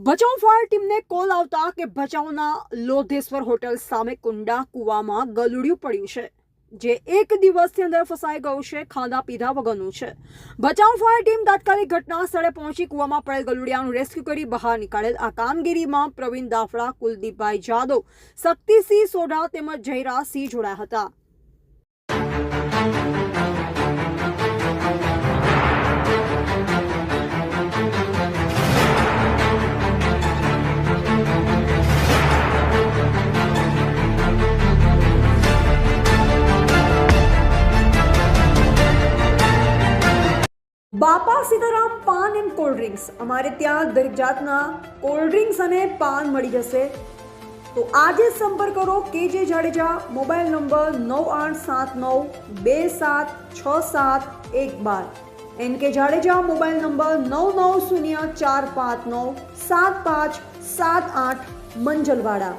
Bhachau fire ટીમને call આવતા કે ભચાઉના લોધેશ્વર હોટલ સામે કુંડા કૂવામાં ગલુડિયું પડ્યું છે, જે એક દિવસની અંદર ફસાઈ ગયું છે. ખાધા પીધા વગરનું છે. ભચાઉ ફાયર ટીમ તાત્કાલિક ઘટના સ્થળે પહોંચી કૂવામાં પડેલ ગલુડિયાનું રેસ્ક્યુ કરી બહાર નીકાળેલ. આ કામગીરીમાં પ્રવીણ દાફડા, કુલદીપભાઈ જાદવ, શક્તિસિંહ સોઢા તેમજ જયરાજસિંહ જોડાયા હતા. બાપા સીતારામ પાન એન્ડ કોલ્ડ ડ્રિંક્સ. અમારે ત્યાં દરેક જાતના કોલ્ડ ડ્રિંક્સ અને પાન મળી જશે. તો આજે સંપર્ક કરો KJ Jadeja. Mobile number 9879276712. NK Jadeja mobile number 9904597578 મંજલવાડા.